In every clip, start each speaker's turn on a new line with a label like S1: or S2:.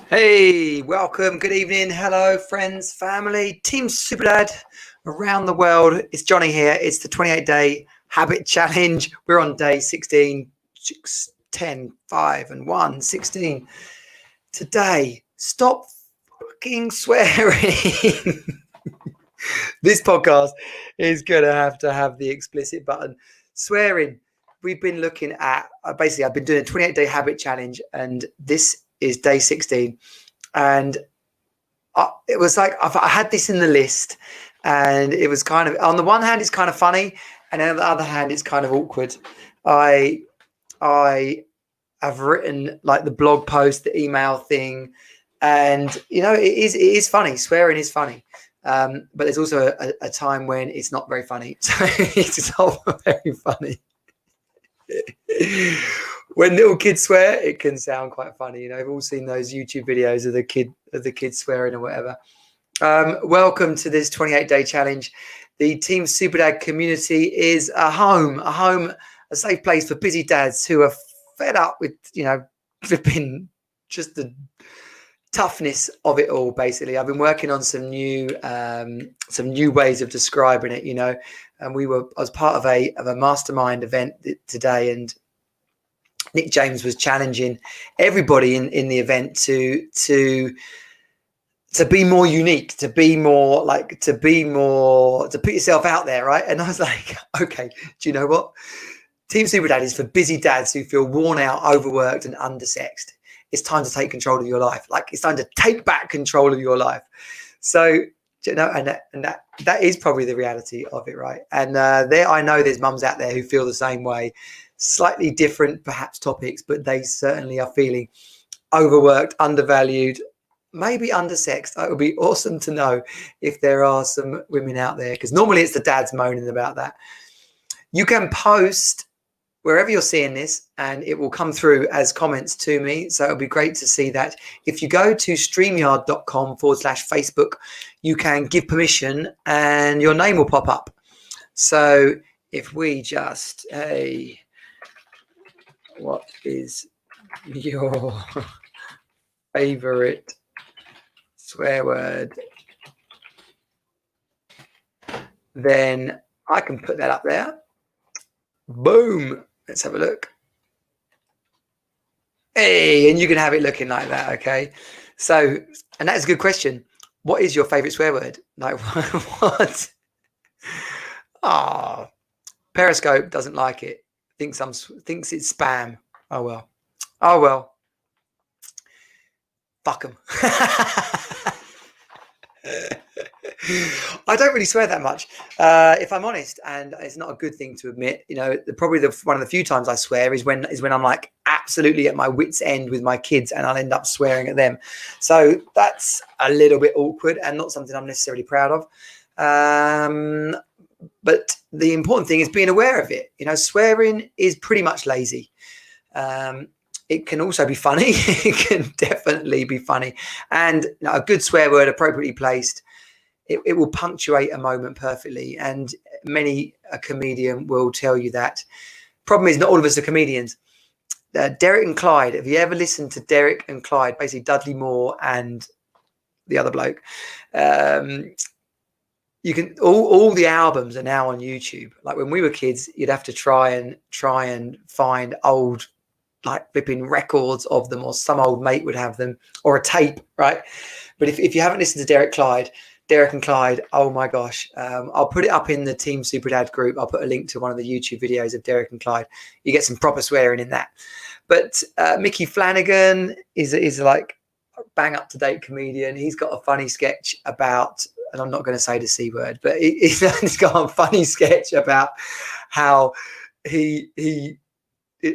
S1: Hey, welcome, good evening, hello, friends, family, Team Superdad around the world. It's Johnny here. It's the 28-day habit challenge. We're on day 16, 6, 10, 5, and 1, 16. Today, stop fucking swearing. This podcast is going to have the explicit button. Swearing. We've been looking at, basically, I've been doing a 28-day habit challenge, and this is day 16. And it was like I had this in the list, and it was kind of, on the one hand, it's kind of funny, and on the other hand, it's kind of awkward. I have written like the blog post, the email thing, and it is funny. Swearing is funny, but there's also a time when it's not very funny. So it's not very funny. When little kids swear, it can sound quite funny. We've all seen those YouTube videos of the kids swearing or whatever. Welcome to this 28-day challenge. The Team Superdad community is a safe place for busy dads who are fed up with, flipping just the toughness of it all. Basically, I've been working on some new ways of describing it. And I was part of a mastermind event today, and Nick James was challenging everybody in the event to be more unique, to put yourself out there, right? And I was like, okay, do you know what? Team Superdad is for busy dads who feel worn out, overworked, and undersexed. It's time to take control of your life. Like, it's time to take back control of your life. So, and that is probably the reality of it, right? And I know there's mums out there who feel the same way. Slightly different, perhaps, topics, but they certainly are feeling overworked, undervalued, maybe undersexed. It would be awesome to know if there are some women out there, because normally it's the dads moaning about that. You can post wherever you're seeing this, and it will come through as comments to me. So it'll be great to see that. If you go to streamyard.com/Facebook, you can give permission and your name will pop up. So if we just, what is your favorite swear word? Then I can put that up there. Boom. Let's have a look. Hey, and you can have it looking like that, okay? So, and that's a good question. What is your favorite swear word? Like, what? Oh, Periscope doesn't like it. Thinks it's spam. Oh well. Fuck them. I don't really swear that much, if I'm honest, and it's not a good thing to admit. Probably one of the few times I swear is when I'm like absolutely at my wit's end with my kids, and I'll end up swearing at them. So that's a little bit awkward and not something I'm necessarily proud of. But the important thing is being aware of it. Swearing is pretty much lazy. It can also be funny. It can definitely be funny. And a good swear word, appropriately placed, it will punctuate a moment perfectly. And a comedian will tell you that. Problem is, not all of us are comedians. Derek and Clyde. Have you ever listened to Derek and Clyde? Basically, Dudley Moore and the other bloke. You can all the albums are now on YouTube. Like when we were kids, you'd have to try and find old, like, flipping records of them, or some old mate would have them, or a tape, right? But if you haven't listened to Derek and Clyde, oh my gosh, I'll put it up in the Team Superdad group. I'll put a link to one of the YouTube videos of Derek and Clyde. You get some proper swearing in that. But Mickey Flanagan is like a bang up to date comedian. He's got a funny sketch about, and I'm not going to say the C word, but he's got a funny sketch about how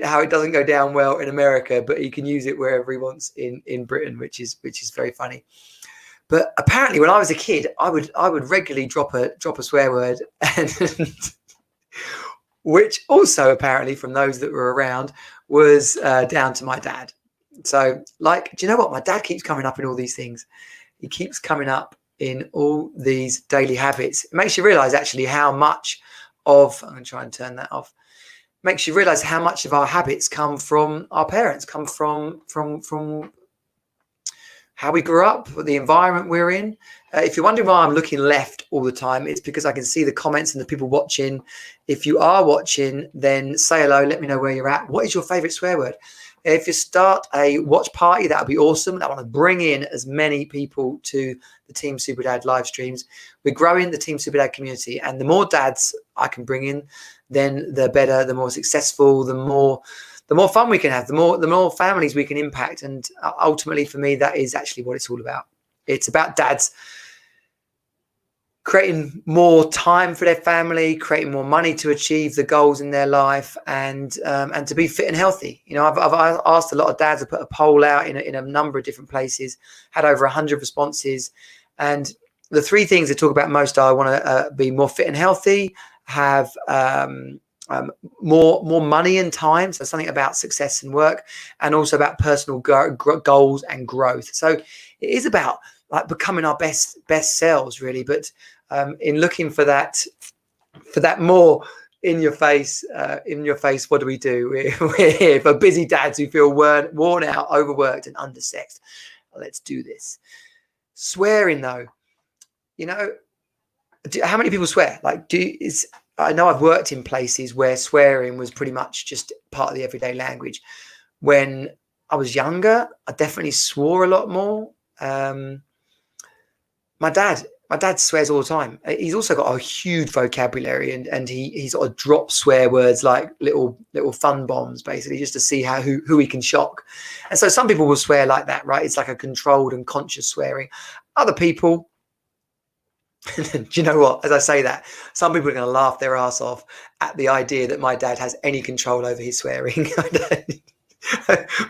S1: how it doesn't go down well in America, but he can use it wherever he wants in Britain, which is very funny. But apparently, when I was a kid, I would regularly drop a swear word, and which also apparently, from those that were around, was down to my dad. So, like, do you know what? My dad keeps coming up in all these things. He keeps coming up in all these daily habits. It makes you realize actually how much of, I'm going to try and turn that off, makes you realize how much of our habits come from our parents, come from how we grew up, the environment we're in. If you're wondering why I'm looking left all the time, it's because I can see the comments and the people watching. If you are watching, then say hello. Let me know where you're at. What is your favorite swear word? If you start a watch party, that would be awesome. I want to bring in as many people to the Team Superdad live streams. We're growing the Team Superdad community, and the more dads I can bring in, then the better, the more successful, the more fun we can have, the more families we can impact. And ultimately, for me, that is actually what it's all about. It's about dads creating more time for their family, creating more money to achieve the goals in their life, and to be fit and healthy. You know, I've asked a lot of dads to put a poll out in a number of different places, had over 100 responses, and the three things I talk about most are: I want to be more fit and healthy, have more money and time, so something about success and work, and also about personal goals and growth. So it is about like becoming our best selves, really. But in looking for that more in your face, what do we do? We're here for busy dads who feel worn out, overworked, and undersexed. Let's do this. Swearing, though, you know, how many people swear? I know I've worked in places where swearing was pretty much just part of the everyday language. When I was younger, I definitely swore a lot more. My dad swears all the time. He's also got a huge vocabulary, and he sort of drops swear words like little fun bombs, basically, just to see who he can shock. And so some people will swear like that, right? It's like a controlled and conscious swearing. Other people, do you know what? As I say that, some people are going to laugh their ass off at the idea that my dad has any control over his swearing.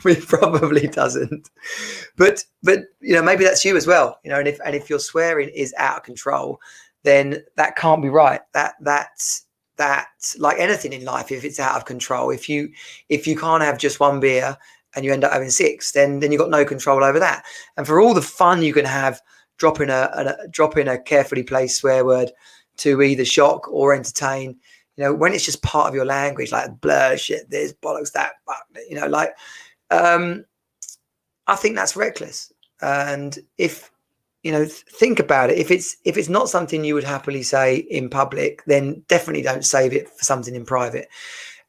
S1: He probably doesn't. But you know, maybe that's you as well. You know, and if your swearing is out of control, then that can't be right. That's like anything in life. If it's out of control, if you can't have just one beer and you end up having 6, then you've got no control over that. And for all the fun you can have dropping a carefully placed swear word to either shock or entertain, you know, when it's just part of your language, like blur, shit, this, bollocks, that, you know, like, I think that's reckless. And if, you know, think about it, if it's not something you would happily say in public, then definitely don't save it for something in private.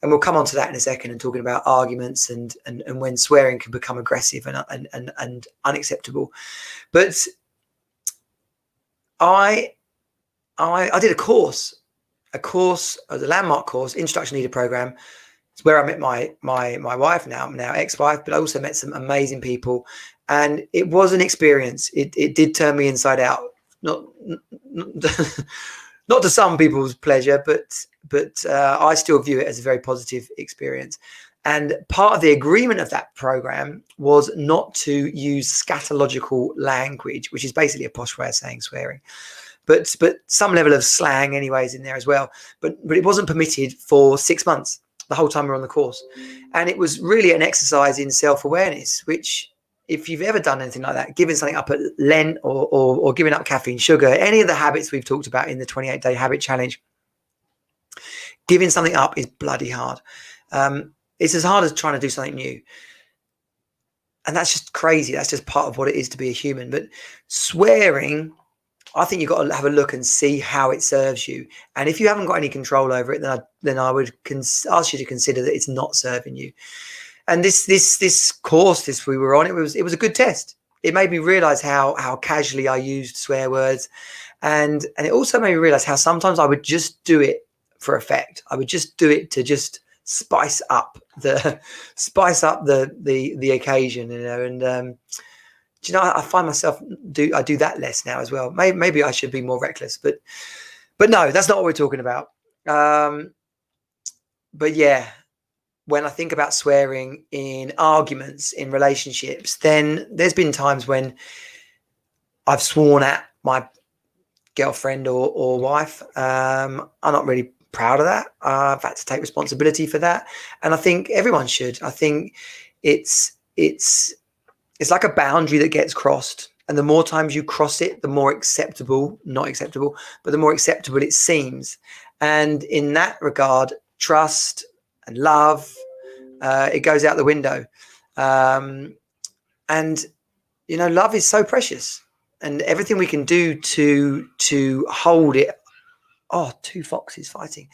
S1: And we'll come on to that in a second, and talking about arguments and when swearing can become aggressive and unacceptable. But I did a course, the landmark course, Introduction Leader Program. It's where I met my wife, now ex-wife, but I also met some amazing people, and it was an experience. It did turn me inside out, not to some people's pleasure, but I still view it as a very positive experience. And part of the agreement of that program was not to use scatological language, which is basically a posh way of saying swearing, but some level of slang anyways in there as well. But it wasn't permitted for 6 months, the whole time we were on the course. And it was really an exercise in self-awareness, which, if you've ever done anything like that, giving something up at Lent or giving up caffeine, sugar, any of the habits we've talked about in the 28-day habit challenge, giving something up is bloody hard. It's as hard as trying to do something new. And that's just crazy. That's just part of what it is to be a human. But swearing, I think you've got to have a look and see how it serves you. And if you haven't got any control over it, then I would ask you to consider that it's not serving you. And this course we were on, it was a good test. It made me realize how casually I used swear words, and it also made me realize how sometimes I would just do it for effect. I would just do it to just spice up the occasion, you know. And do you know, I find myself do that less now as well. Maybe I should be more reckless, but no, that's not what we're talking about. But yeah, when I think about swearing in arguments, in relationships, then there's been times when I've sworn at my girlfriend or wife. I'm not really proud of that. I've had to take responsibility for that, and I think everyone should. I think it's like a boundary that gets crossed, and the more times you cross it, the more not acceptable, but the more acceptable it seems. And in that regard, trust and love, it goes out the window. And love is so precious, and everything we can do to hold it. Oh, two foxes fighting.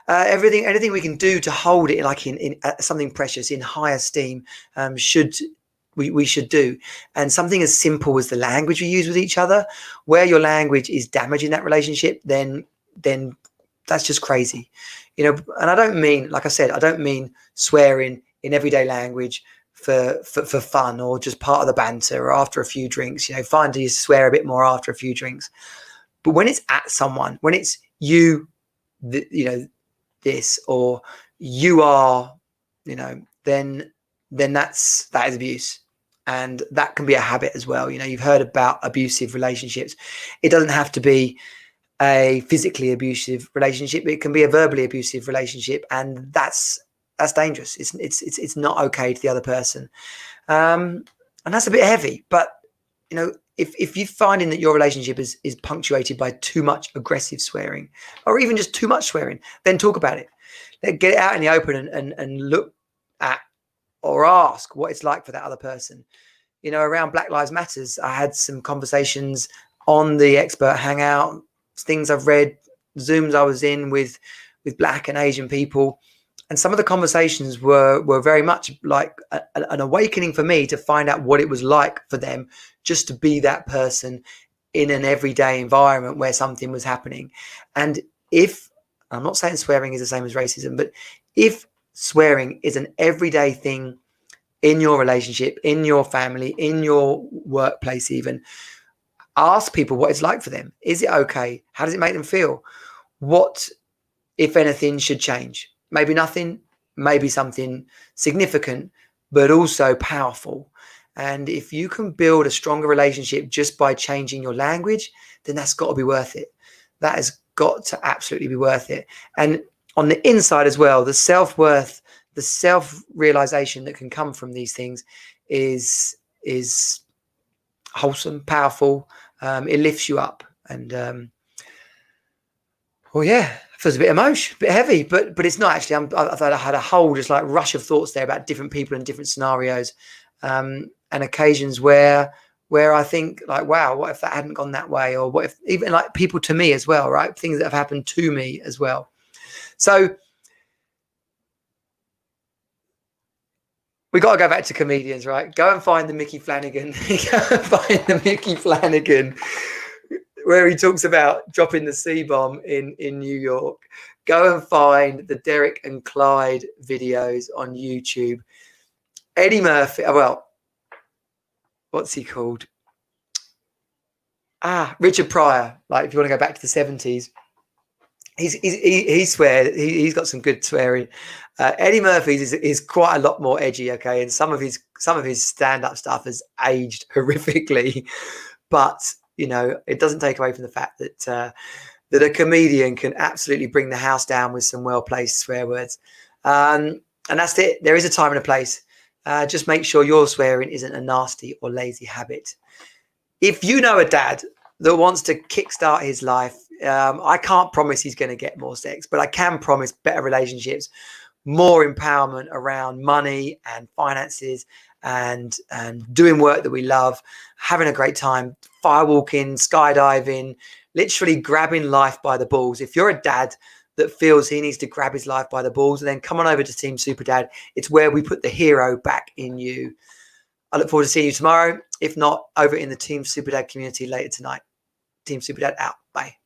S1: Anything we can do to hold it like in something precious, in high esteem, we should do. And something as simple as the language we use with each other, where your language is damaging that relationship, then that's just crazy. And I don't mean, like I said, I don't mean swearing in everyday language for fun or just part of the banter or after a few drinks. Fine to swear a bit more after a few drinks. But when it's at someone, when it's you, this, or you are, then that is abuse. And that can be a habit as well. You've heard about abusive relationships. It doesn't have to be a physically abusive relationship. It can be a verbally abusive relationship, and that's dangerous. It's not okay to the other person, and that's a bit heavy. But if you're finding that your relationship is punctuated by too much aggressive swearing, or even just too much swearing, then talk about it. Get it out in the open and look at or ask what it's like for that other person. Around Black Lives Matters, I had some conversations on the expert hangout, things I've read, Zooms I was in with Black and Asian people. And some of the conversations were very much like an awakening for me to find out what it was like for them just to be that person in an everyday environment where something was happening. And I'm not saying swearing is the same as racism, but if swearing is an everyday thing in your relationship, in your family, in your workplace even, ask people what it's like for them. Is it okay? How does it make them feel? What, if anything, should change? Maybe nothing, maybe something significant, but also powerful. And if you can build a stronger relationship just by changing your language, then that's got to be worth it. That has got to absolutely be worth it. And on the inside as well, the self-worth, the self-realization that can come from these things is wholesome, powerful. It lifts you up. And feels a bit emotional, a bit heavy, but it's not actually. I thought I had a whole just like rush of thoughts there about different people and different scenarios, and occasions where I think like, wow, what if that hadn't gone that way? Or what if even like people to me as well, right? Things that have happened to me as well. So we got to go back to comedians, right? Go and find the Mickey Flanagan. Go and find the Mickey Flanagan where he talks about dropping the C-bomb in New York. Go and find the Derek and Clyde videos on YouTube. Eddie Murphy, well, what's he called? Richard Pryor. Like if you want to go back to the 70s, he swears. He's got some good swearing. Eddie Murphy's is quite a lot more edgy, okay, and some of his stand-up stuff has aged horrifically, but it doesn't take away from the fact that a comedian can absolutely bring the house down with some well-placed swear words. And that's it. There is a time and a place. Just make sure your swearing isn't a nasty or lazy habit. If you know a dad that wants to kickstart his life, I can't promise he's going to get more sex, but I can promise better relationships, more empowerment around money and finances, and doing work that we love, having a great time, firewalking, skydiving, literally grabbing life by the balls. If you're a dad that feels he needs to grab his life by the balls, then come on over to Team Super Dad. It's where we put the hero back in you. I look forward to seeing you tomorrow. If not, over in the Team Super Dad community later tonight. Team Super Dad out. Bye.